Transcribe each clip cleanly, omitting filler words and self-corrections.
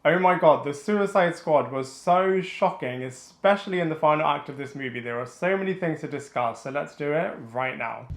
Oh my god, the Suicide Squad was so shocking, especially in the final act of this movie. There are so many things to discuss, so let's do it right now.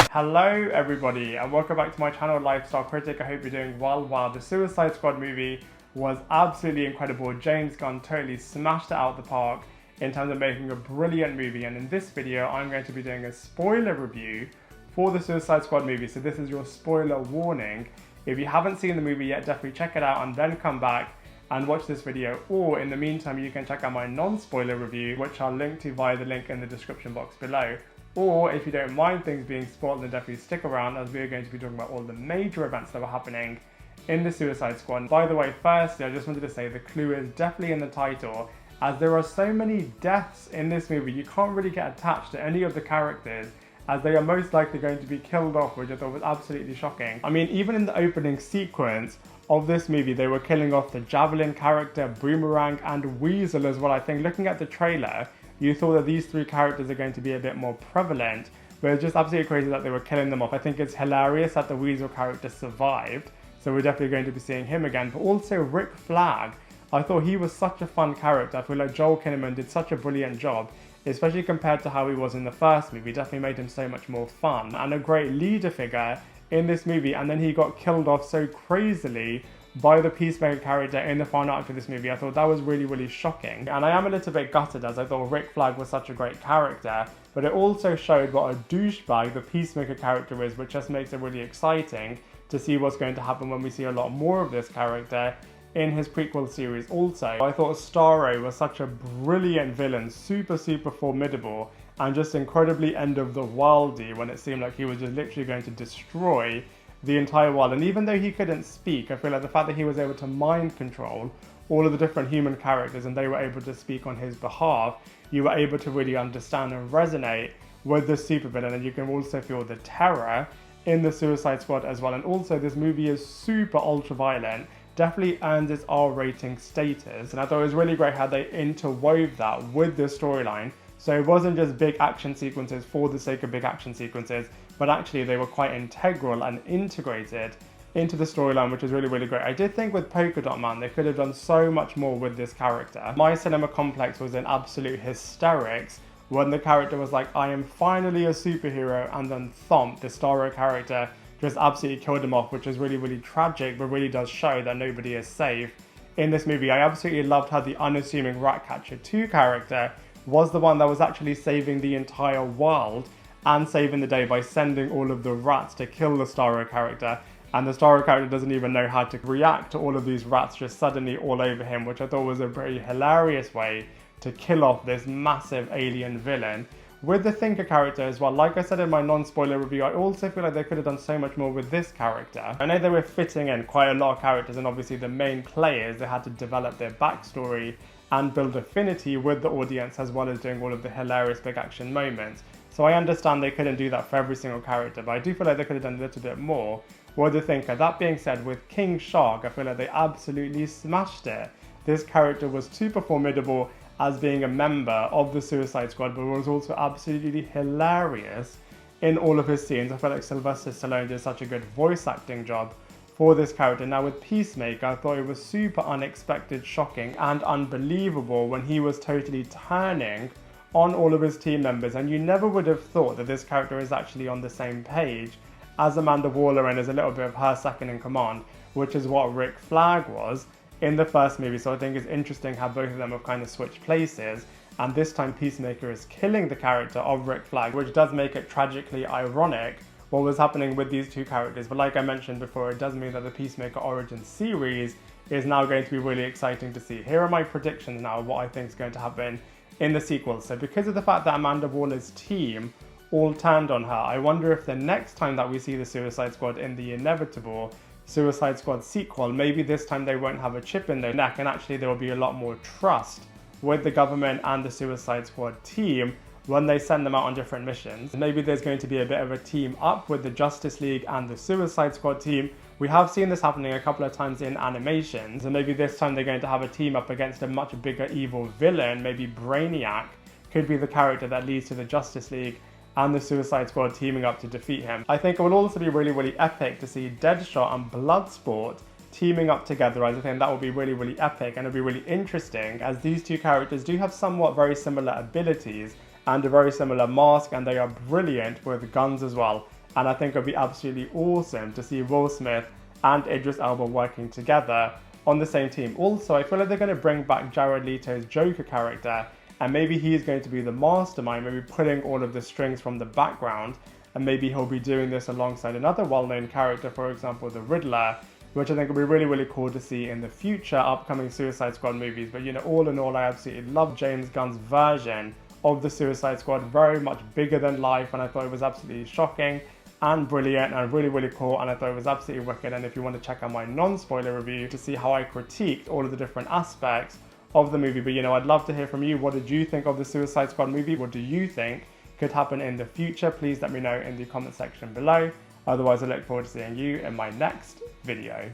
Hello everybody and welcome back to my channel Lifestyle Critic. I hope you're doing well. Wow, the Suicide Squad movie was absolutely incredible. James Gunn totally smashed it out the park in terms of making a brilliant movie, and in this video I'm going to be doing a spoiler review for the Suicide Squad movie. So this is your spoiler warning. If you haven't seen the movie yet, definitely check it out and then come back and watch this video, or in the meantime you can check out my non-spoiler review, which I'll link to via the link in the description box below. Or if you don't mind things being spoiled, then definitely stick around, as we're going to be talking about all the major events that were happening in the Suicide Squad. By the way, firstly, I just wanted to say the clue is definitely in the title, as there are so many deaths in this movie, you can't really get attached to any of the characters, as they are most likely going to be killed off, which I thought was absolutely shocking. I mean, even in the opening sequence of this movie, they were killing off the Javelin character, Boomerang, and Weasel as well. I think looking at the trailer, you thought that these three characters are going to be a bit more prevalent, but it's just absolutely crazy that they were killing them off. I think it's hilarious that the Weasel character survived, so we're definitely going to be seeing him again. But also Rick Flag, I thought he was such a fun character. I feel like Joel Kinnaman did such a brilliant job, especially compared to how he was in the first movie. Definitely made him so much more fun and a great leader figure in this movie, and then he got killed off so crazily by the Peacemaker character in the final act of this movie. I thought that was really shocking, and I am a little bit gutted, as I thought Rick Flag was such a great character, but it also showed what a douchebag the Peacemaker character is, which just makes it really exciting to see what's going to happen when we see a lot more of this character in his prequel series. Also, I thought Starro was such a brilliant villain, super formidable, and just incredibly end of the worldy when it seemed like he was just literally going to destroy the entire world. And even though he couldn't speak, I feel like the fact that he was able to mind control all of the different human characters and they were able to speak on his behalf, you were able to really understand and resonate with the supervillain, and you can also feel the terror in the Suicide Squad as well. And also this movie is super ultra violent, definitely earns its R rating status, and I thought it was really great how they interwove that with the storyline. So it wasn't just big action sequences for the sake of big action sequences, but actually they were quite integral and integrated into the storyline, which is really great. I did think with Polka Dot Man they could have done so much more with this character. My cinema complex was in absolute hysterics when the character was like, I am finally a superhero, and then thump, the Starro character just absolutely killed him off, which is really tragic, but really does show that nobody is safe in this movie. I absolutely loved how the unassuming Ratcatcher 2 character was the one that was actually saving the entire world and saving the day by sending all of the rats to kill the Starro character, and the Starro character doesn't even know how to react to all of these rats just suddenly all over him, which I thought was a very hilarious way to kill off this massive alien villain. With the Thinker character as well, like I said in my non-spoiler review, I also feel like they could have done so much more with this character. I know they were fitting in quite a lot of characters, and obviously the main players, they had to develop their backstory and build affinity with the audience, as well as doing all of the hilarious big action moments. So I understand they couldn't do that for every single character, but I do feel like they could have done a little bit more with the Thinker. That being said, with King Shark, I feel like they absolutely smashed it. This character was super formidable as being a member of the Suicide Squad, but was also absolutely hilarious in all of his scenes. I felt like Sylvester Stallone did such a good voice acting job for this character. Now with Peacemaker, I thought it was super unexpected, shocking, and unbelievable when he was totally turning on all of his team members, and you never would have thought that this character is actually on the same page as Amanda Waller and is a little bit of her second in command, which is what Rick Flag was in the first movie. So I think it's interesting how both of them have kind of switched places, and this time Peacemaker is killing the character of Rick Flag, which does make it tragically ironic what was happening with these two characters. But like I mentioned before, it does mean that the Peacemaker Origins series is now going to be really exciting to see. Here are my predictions now of what I think is going to happen in the sequel. So because of the fact that Amanda Waller's team all turned on her, I wonder if the next time that we see the Suicide Squad in the inevitable Suicide Squad sequel, maybe this time they won't have a chip in their neck, and actually there will be a lot more trust with the government and the Suicide Squad team when they send them out on different missions. Maybe there's going to be a bit of a team up with the Justice League and the Suicide Squad team. We have seen this happening a couple of times in animations, and maybe this time they're going to have a team up against a much bigger evil villain. Maybe Brainiac could be the character that leads to the Justice League and the Suicide Squad teaming up to defeat him. I think it would also be really, really epic to see Deadshot and Bloodsport teaming up together. I think that would be really, really epic, and it'd be really interesting as these two characters do have somewhat very similar abilities and a very similar mask, and they are brilliant with guns as well. And I think it would be absolutely awesome to see Will Smith and Idris Elba working together on the same team. Also, I feel like they're going to bring back Jared Leto's Joker character, and maybe he's going to be the mastermind, maybe pulling all of the strings from the background, and maybe he'll be doing this alongside another well-known character, for example, the Riddler, which I think will be really, really cool to see in the future upcoming Suicide Squad movies. But you know, all in all, I absolutely love James Gunn's version of the Suicide Squad, very much bigger than life, and I thought it was absolutely shocking and brilliant and really, really cool, and I thought it was absolutely wicked. And if you want to check out my non-spoiler review to see how I critiqued all of the different aspects of the movie. But you know, I'd love to hear from you. What did you think of the Suicide Squad movie? What do you think could happen in the future? Please let me know in the comment section below. Otherwise, I look forward to seeing you in my next video.